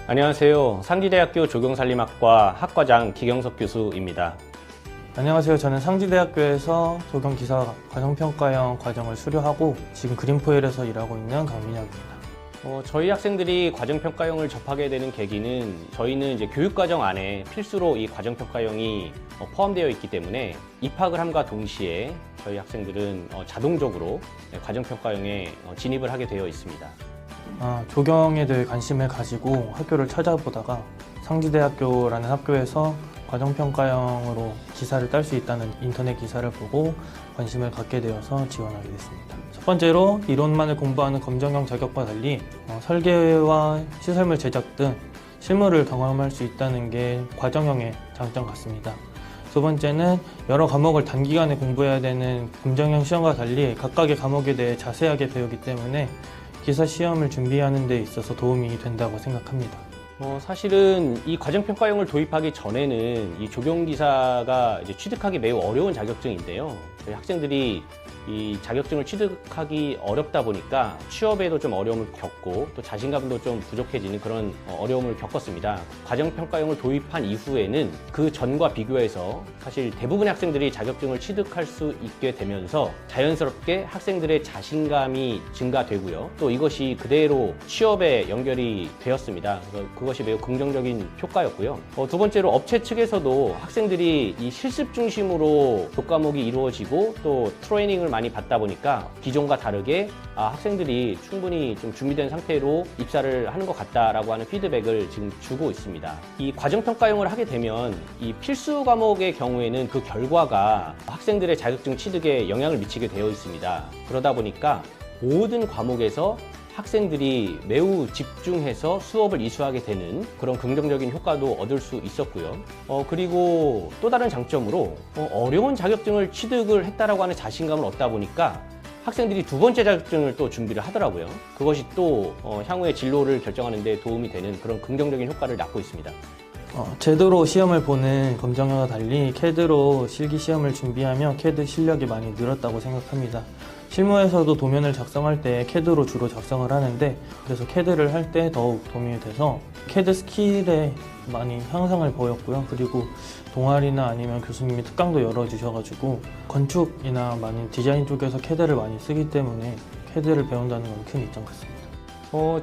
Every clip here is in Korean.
안녕하세요. 상지대학교 조경산림학과 학과장 기경석 교수입니다. 안녕하세요. 저는 상지대학교에서 조경기사 과정평가형 과정을 수료하고 지금 그린포일에서 일하고 있는 강민혁입니다. 저희 학생들이 과정평가형을 접하게 되는 계기는 저희는 이제 교육과정 안에 필수로 이 과정평가형이 포함되어 있기 때문에 입학을 함과 동시에 저희 학생들은 자동적으로 과정평가형에 진입을 하게 되어 있습니다. 조경에 대해 관심을 가지고 학교를 찾아보다가 상지대학교라는 학교에서 과정평가형으로 기사를 딸 수 있다는 인터넷 기사를 보고 관심을 갖게 되어서 지원하게 됐습니다. 첫 번째로 이론만을 공부하는 검정형 자격과 달리 설계와 시설물 제작 등 실무를 경험할 수 있다는 게 과정형의 장점 같습니다. 두 번째는 여러 과목을 단기간에 공부해야 되는 검정형 시험과 달리 각각의 과목에 대해 자세하게 배우기 때문에 기사 시험을 준비하는 데 있어서 도움이 된다고 생각합니다. 사실은 이 과정평가형을 도입하기 전에는 이 조경기사가 이제 취득하기 매우 어려운 자격증인데요. 저희 학생들이 이 자격증을 취득하기 어렵다 보니까 취업에도 좀 어려움을 겪고 또 자신감도 좀 부족해지는 그런 어려움을 겪었습니다. 과정평가형을 도입한 이후에는 그 전과 비교해서 사실 대부분의 학생들이 자격증을 취득할 수 있게 되면서 자연스럽게 학생들의 자신감이 증가되고요. 또 이것이 그대로 취업에 연결이 되었습니다. 그것이 매우 긍정적인 효과였고요. 두 번째로 업체 측에서도 학생들이 이 실습 중심으로 교과목이 이루어지고 또 트레이닝을 많이 받다 보니까 기존과 다르게 학생들이 충분히 좀 준비된 상태로 입사를 하는 것 같다라고 하는 피드백을 지금 주고 있습니다. 이 과정평가형을 하게 되면 이 필수 과목의 경우에는 그 결과가 학생들의 자격증 취득에 영향을 미치게 되어 있습니다. 그러다 보니까 모든 과목에서 학생들이 매우 집중해서 수업을 이수하게 되는 그런 긍정적인 효과도 얻을 수 있었고요. 그리고 또 다른 장점으로 어려운 자격증을 취득을 했다라고 하는 자신감을 얻다 보니까 학생들이 두 번째 자격증을 또 준비를 하더라고요. 그것이 또 향후의 진로를 결정하는 데 도움이 되는 그런 긍정적인 효과를 낳고 있습니다. 제도로 시험을 보는 검정형과 달리 CAD로 실기 시험을 준비하며 CAD 실력이 많이 늘었다고 생각합니다. 실무에서도 도면을 작성할 때 CAD로 주로 작성을 하는데 그래서 CAD를 할 때 더욱 도움이 돼서 CAD 스킬에 많이 향상을 보였고요. 그리고 동아리나 아니면 교수님이 특강도 열어주셔가지고 건축이나 많이 디자인 쪽에서 CAD를 많이 쓰기 때문에 CAD를 배운다는 건 큰 이점 같습니다.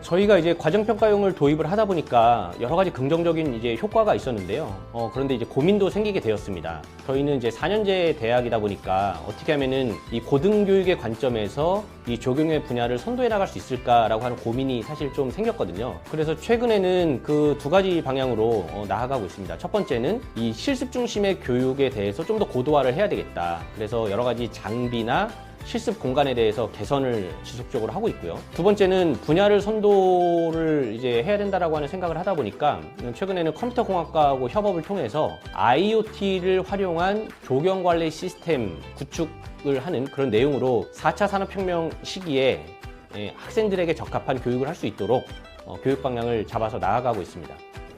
저희가 이제 과정평가형을 도입을 하다 보니까 여러 가지 긍정적인 이제 효과가 있었는데요. 그런데 이제 고민도 생기게 되었습니다. 저희는 이제 4년제 대학이다 보니까 어떻게 하면은 이 고등교육의 관점에서 이 조경의 분야를 선도해 나갈 수 있을까라고 하는 고민이 사실 좀 생겼거든요. 그래서 최근에는 그 두 가지 방향으로 나아가고 있습니다. 첫 번째는 이 실습 중심의 교육에 대해서 좀 더 고도화를 해야 되겠다. 그래서 여러 가지 장비나 실습 공간에 대해서 개선을 지속적으로 하고 있고요. 두 번째는 분야를 선도를 이제 해야 된다라고 하는 생각을 하다 보니까 최근에는 컴퓨터공학과하고 협업을 통해서 IoT를 활용한 조경 관리 시스템 구축을 하는 그런 내용으로 4차 산업혁명 시기에 학생들에게 적합한 교육을 할 수 있도록 교육 방향을 잡아서 나아가고 있습니다.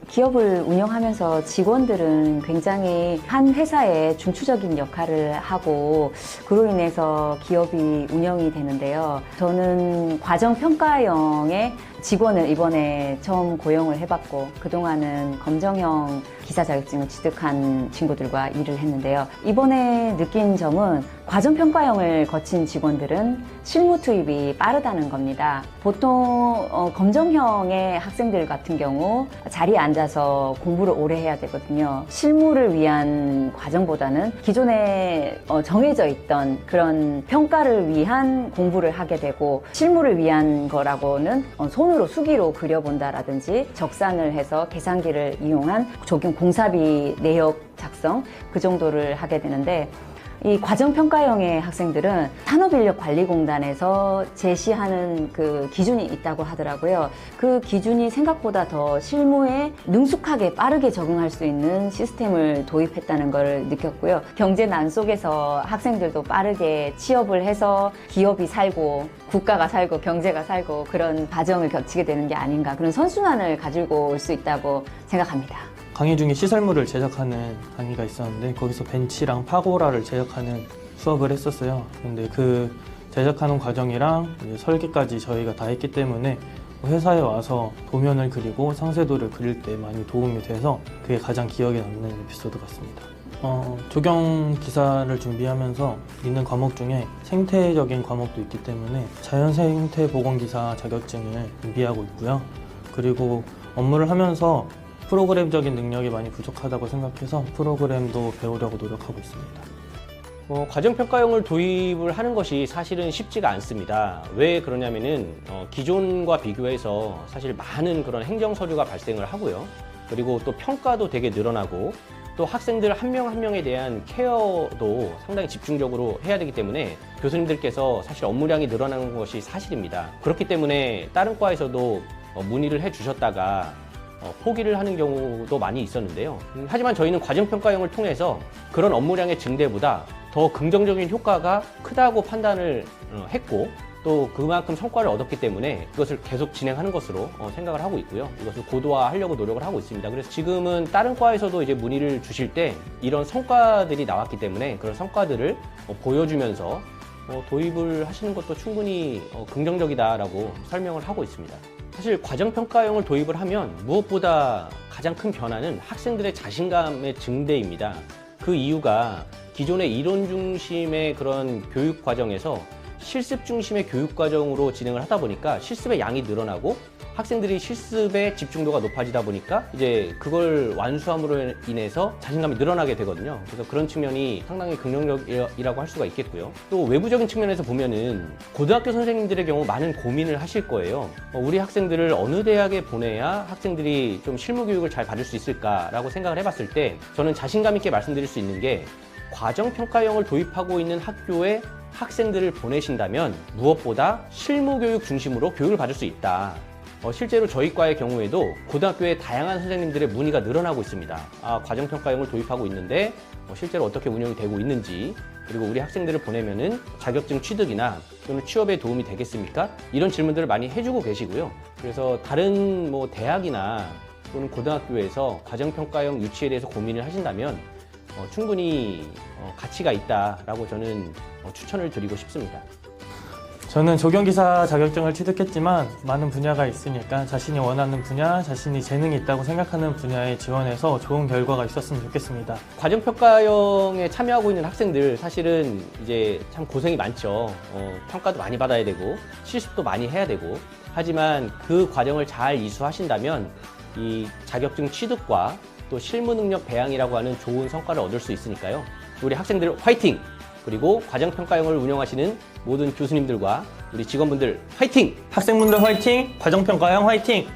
기업을 운영하면서 직원들은 굉장히 한 회사의 중추적인 역할을 하고 그로 인해서 기업이 운영이 되는데요. 저는 과정평가형의 직원을 이번에 처음 고용을 해봤고 그동안은 검정형 기사 자격증을 취득한 친구들과 일을 했는데요. 이번에 느낀 점은 과정평가형을 거친 직원들은 실무 투입이 빠르다는 겁니다. 보통 검정형의 학생들 같은 경우 자리에 앉아서 공부를 오래 해야 되거든요. 실무를 위한 과정보다는 기존에 정해져 있던 그런 평가를 위한 공부를 하게 되고 실무를 위한 거라고는 손으로 수기로 그려본다라든지 적산을 해서 계산기를 이용한 조경 공사비 내역 작성 그 정도를 하게 되는데 이 과정평가형의 학생들은 산업인력관리공단에서 제시하는 그 기준이 있다고 하더라고요. 그 기준이 생각보다 더 실무에 능숙하게 빠르게 적응할 수 있는 시스템을 도입했다는 걸 느꼈고요. 경제난 속에서 학생들도 빠르게 취업을 해서 기업이 살고 국가가 살고 경제가 살고 그런 과정을 거치게 되는 게 아닌가 그런 선순환을 가지고 올 수 있다고 생각합니다. 강의 중에 시설물을 제작하는 강의가 있었는데 거기서 벤치랑 파고라를 제작하는 수업을 했었어요. 근데 그 제작하는 과정이랑 이제 설계까지 저희가 다 했기 때문에 회사에 와서 도면을 그리고 상세도를 그릴 때 많이 도움이 돼서 그게 가장 기억에 남는 에피소드 같습니다. 조경 기사를 준비하면서 있는 과목 중에 생태적인 과목도 있기 때문에 자연생태 보건기사 자격증을 준비하고 있고요. 그리고 업무를 하면서 프로그램적인 능력이 많이 부족하다고 생각해서 프로그램도 배우려고 노력하고 있습니다. 과정평가형을 도입을 하는 것이 사실은 쉽지가 않습니다. 왜 그러냐면은 기존과 비교해서 사실 많은 그런 행정 서류가 발생을 하고요. 그리고 또 평가도 되게 늘어나고 또 학생들 한 명 한 명에 대한 케어도 상당히 집중적으로 해야 되기 때문에 교수님들께서 사실 업무량이 늘어나는 것이 사실입니다. 그렇기 때문에 다른 과에서도 문의를 해 주셨다가 포기를 하는 경우도 많이 있었는데요. 하지만 저희는 과정평가형을 통해서 그런 업무량의 증대보다 더 긍정적인 효과가 크다고 판단을 했고 또 그만큼 성과를 얻었기 때문에 이것을 계속 진행하는 것으로 생각을 하고 있고요. 이것을 고도화하려고 노력을 하고 있습니다. 그래서 지금은 다른 과에서도 이제 문의를 주실 때 이런 성과들이 나왔기 때문에 그런 성과들을 보여주면서 도입을 하시는 것도 충분히 긍정적이다라고 설명을 하고 있습니다. 사실 과정평가형을 도입을 하면 무엇보다 가장 큰 변화는 학생들의 자신감의 증대입니다. 그 이유가 기존의 이론 중심의 그런 교육 과정에서 실습 중심의 교육 과정으로 진행을 하다 보니까 실습의 양이 늘어나고 학생들이 실습의 집중도가 높아지다 보니까 이제 그걸 완수함으로 인해서 자신감이 늘어나게 되거든요. 그래서 그런 측면이 상당히 긍정적이라고 할 수가 있겠고요. 또 외부적인 측면에서 보면은 고등학교 선생님들의 경우 많은 고민을 하실 거예요. 우리 학생들을 어느 대학에 보내야 학생들이 좀 실무 교육을 잘 받을 수 있을까라고 생각을 해봤을 때 저는 자신감 있게 말씀드릴 수 있는 게 과정평가형을 도입하고 있는 학교에 학생들을 보내신다면 무엇보다 실무교육 중심으로 교육을 받을 수 있다. 실제로 저희 과의 경우에도 고등학교에 다양한 선생님들의 문의가 늘어나고 있습니다. 과정평가형을 도입하고 있는데 실제로 어떻게 운영이 되고 있는지 그리고 우리 학생들을 보내면은 자격증 취득이나 또는 취업에 도움이 되겠습니까? 이런 질문들을 많이 해주고 계시고요. 그래서 다른 대학이나 또는 고등학교에서 과정평가형 유치에 대해서 고민을 하신다면 충분히 가치가 있다라고 저는 추천을 드리고 싶습니다. 저는 조경기사 자격증을 취득했지만 많은 분야가 있으니까 자신이 원하는 분야, 자신이 재능이 있다고 생각하는 분야에 지원해서 좋은 결과가 있었으면 좋겠습니다. 과정평가형에 참여하고 있는 학생들 사실은 이제 참 고생이 많죠. 평가도 많이 받아야 되고 실습도 많이 해야 되고 하지만 그 과정을 잘 이수하신다면 이 자격증 취득과 또 실무 능력 배양이라고 하는 좋은 성과를 얻을 수 있으니까요. 우리 학생들 화이팅! 그리고 과정평가형을 운영하시는 모든 교수님들과 우리 직원분들 화이팅! 학생분들 화이팅! 과정평가형 화이팅!